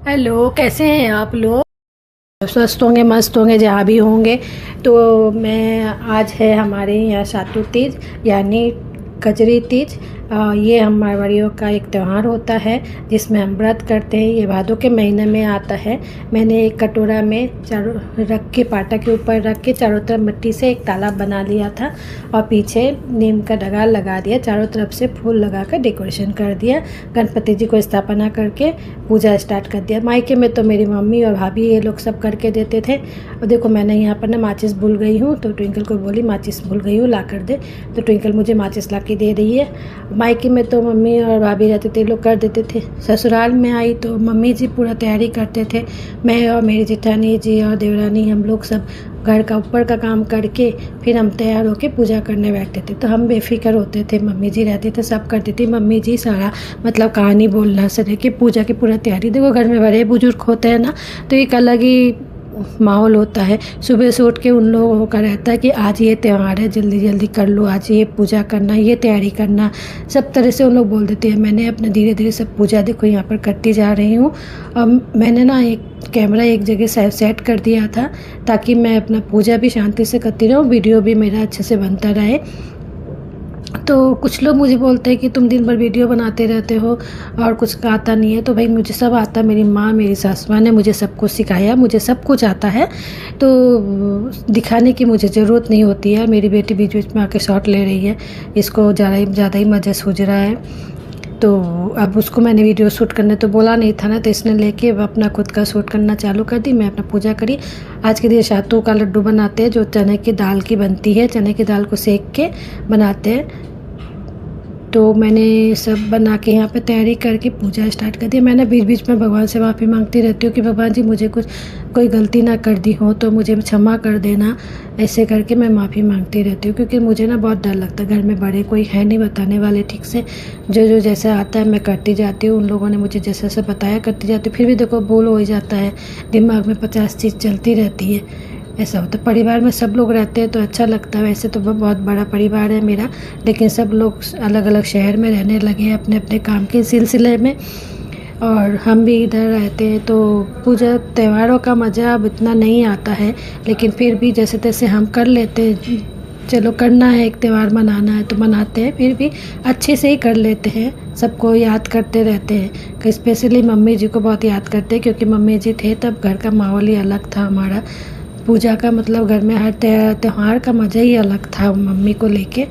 Hello, कैसे हैं आप लोग? स्वस्थ होंगे, मस्त होंगे, जहाँ भी होंगे। तो मैं आज है हमारे यहाँ सातु तीज यानी कजरी तीज। ये हम मारवाड़ियों का एक त्यौहार होता है जिसमें हम व्रत करते हैं। ये भादों के महीने में आता है। मैंने एक कटोरा में चारों रख के पाटा के ऊपर रख के चारों तरफ मिट्टी से एक तालाब बना लिया था और पीछे नीम का डगाल लगा दिया, चारों तरफ से फूल लगा कर डेकोरेशन कर दिया। गणपति जी को स्थापना करके पूजा स्टार्ट कर दिया। मायके में तो मेरी मम्मी और भाभी ये लोग सब करके देते थे। और देखो मैंने यहाँ पर ना माचिस भूल गई हूँ, तो ट्विंकल को बोली माचिस भूल गई हूँ, ला कर दे। तो ट्विंकल मुझे माचिस ला के दे रही है। मायके में तो मम्मी और भाभी रहते थे, लोग कर देते थे। ससुराल में आई तो मम्मी जी पूरा तैयारी करते थे। मैं और मेरी जेठानी जी और देवरानी हम लोग सब घर का ऊपर का काम करके फिर हम तैयार होके पूजा करने बैठते थे। तो हम बेफिक्र होते थे, मम्मी जी रहते थे, सब करती थी मम्मी जी सारा, मतलब कहानी बोलना से लेके पूजा की पूरा तैयारी। देखो घर में बड़े बुजुर्ग होते हैं ना, तो एक अलग ही माहौल होता है। सुबह से उठ के उन लोगों का रहता है कि आज ये त्यौहार है, जल्दी जल्दी कर लो, आज ये पूजा करना, ये तैयारी करना, सब तरह से उन लोग बोल देते हैं। मैंने अपने धीरे धीरे सब पूजा देखो यहाँ पर करती जा रही हूँ। और मैंने ना एक कैमरा एक जगह सेट कर दिया था ताकि मैं अपना पूजा भी शांति से करती रहूँ, वीडियो भी मेरा अच्छे से बनता रहे। तो कुछ लोग मुझे बोलते हैं कि तुम दिन भर वीडियो बनाते रहते हो और कुछ आता नहीं है। तो भाई मुझे सब आता है। मेरी माँ, मेरी सासु माँ ने मुझे सब कुछ सिखाया, मुझे सब कुछ आता है। तो दिखाने की मुझे ज़रूरत नहीं होती है। मेरी बेटी बीच बीच में आके शॉट ले रही है, इसको ज़्यादा ही मज़े सूझ रहा है। तो अब उसको मैंने वीडियो शूट करने तो बोला नहीं था ना, तो इसने लेके अपना खुद का शूट करना चालू कर दी। मैं अपना पूजा करी। आज के दिन सातू का लड्डू बनाते हैं जो चने की दाल की बनती है। चने की दाल को सेक के बनाते हैं। तो मैंने सब बना के यहाँ पे तैयारी करके पूजा स्टार्ट कर दी। मैंने बीच बीच में भगवान से माफ़ी मांगती रहती हूँ कि भगवान जी मुझे कोई गलती ना कर दी हो तो मुझे क्षमा कर देना। ऐसे करके मैं माफ़ी मांगती रहती हूँ क्योंकि मुझे ना बहुत डर लगता है। घर में बड़े कोई है नहीं बताने वाले ठीक से, जो जैसा आता है मैं करती जाती हूँ। उन लोगों ने मुझे जैसा जैसा बताया करती जाती हूँ। फिर भी देखो भूल हो ही जाता है, दिमाग में 50 चीज़ चलती रहती है। ऐसा होता है। परिवार में सब लोग रहते हैं तो अच्छा लगता है। वैसे तो बहुत बड़ा परिवार है मेरा, लेकिन सब लोग अलग अलग शहर में रहने लगे हैं अपने अपने काम के सिलसिले में, और हम भी इधर रहते हैं। तो पूजा त्योहारों का मज़ा अब इतना नहीं आता है, लेकिन फिर भी जैसे तैसे हम कर लेते हैं। चलो करना है, एक त्यौहार मनाना है तो मनाते हैं, फिर भी अच्छे से ही कर लेते हैं। सबको याद करते रहते हैं। स्पेशली मम्मी जी को बहुत याद करते हैं क्योंकि मम्मी जी थे तब घर का माहौल ही अलग था हमारा। पूजा का मतलब घर में हर त्यौहार का मज़ा ही अलग था मम्मी को लेके।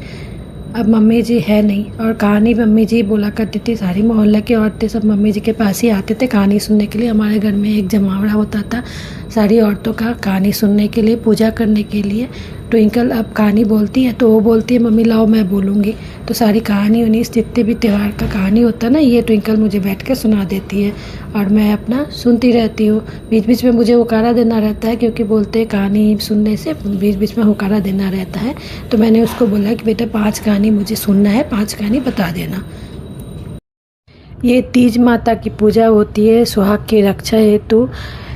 अब मम्मी जी है नहीं, और कहानी मम्मी जी बोला करती थी। सारी मोहल्ले की औरतें सब मम्मी जी के पास ही आते थे कहानी सुनने के लिए। हमारे घर में एक जमावड़ा होता था सारी औरतों का, कहानी सुनने के लिए, पूजा करने के लिए। ट्विंकल अब कहानी बोलती है तो वो बोलती है मम्मी लाओ मैं बोलूँगी। तो सारी कहानी उन्हीं जितने भी त्यौहार का कहानी होता है ना, ये ट्विंकल मुझे बैठ कर सुना देती है और मैं अपना सुनती रहती हूँ। बीच बीच में मुझे हुकारा देना रहता है क्योंकि बोलते हैं कहानी सुनने से बीच बीच में हुकारा देना रहता है। तो मैंने उसको बोला कि बेटा 5 कहानी मुझे सुनना है, 5 कहानी बता देना। ये तीज माता की पूजा होती है सुहाग की रक्षा हेतु।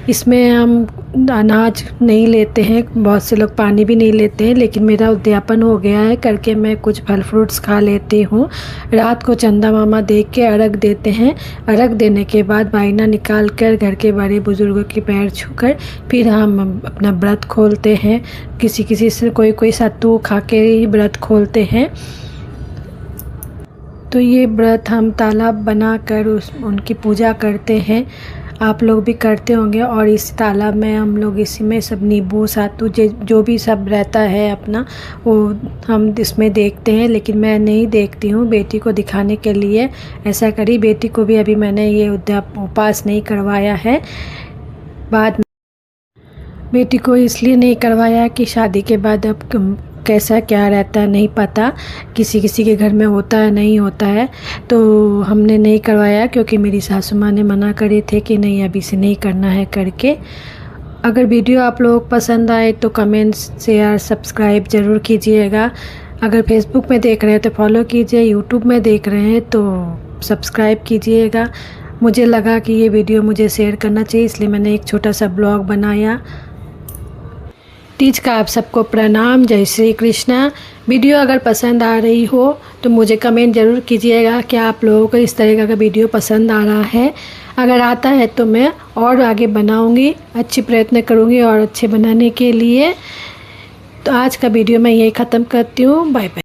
इसमें हम अनाज नहीं लेते हैं, बहुत से लोग पानी भी नहीं लेते हैं, लेकिन मेरा उद्यापन हो गया है करके मैं कुछ फल फ्रूट्स खा लेती हूँ। रात को चंदा मामा देख के अर्घ देते हैं। अर्घ देने के बाद वाइना निकाल कर घर के बड़े बुजुर्गों के पैर छूकर फिर हम अपना व्रत खोलते हैं। किसी से कोई सत्तू खा के ही व्रत खोलते हैं। तो ये व्रत हम तालाब बनाकर उनकी पूजा करते हैं। आप लोग भी करते होंगे। और इस तालाब में हम लोग इसी में सब नींबू सातू जो भी सब रहता है अपना, वो हम इसमें देखते हैं। लेकिन मैं नहीं देखती हूँ, बेटी को दिखाने के लिए ऐसा करी। बेटी को भी अभी मैंने ये उपवास नहीं करवाया है। बाद में बेटी को इसलिए नहीं करवाया कि शादी के बाद अब कैसा क्या रहता है नहीं पता, किसी के घर में होता है नहीं होता है, तो हमने नहीं करवाया क्योंकि मेरी सासू माँ ने मना करे थे कि नहीं अभी से नहीं करना है करके। अगर वीडियो आप लोग पसंद आए तो कमेंट्स, शेयर, सब्सक्राइब ज़रूर कीजिएगा। अगर फेसबुक में देख रहे हैं तो फॉलो कीजिए, यूट्यूब में देख रहे हैं तो सब्सक्राइब कीजिएगा। मुझे लगा कि ये वीडियो मुझे शेयर करना चाहिए, इसलिए मैंने एक छोटा सा ब्लॉग बनाया। तीज का आप सबको प्रणाम, जय श्री कृष्णा। वीडियो अगर पसंद आ रही हो तो मुझे कमेंट ज़रूर कीजिएगा कि आप लोगों को इस तरह का वीडियो पसंद आ रहा है। अगर आता है तो मैं और आगे बनाऊंगी, अच्छी प्रयत्न करूंगी और अच्छे बनाने के लिए। तो आज का वीडियो मैं यही ख़त्म करती हूँ। Bye bye.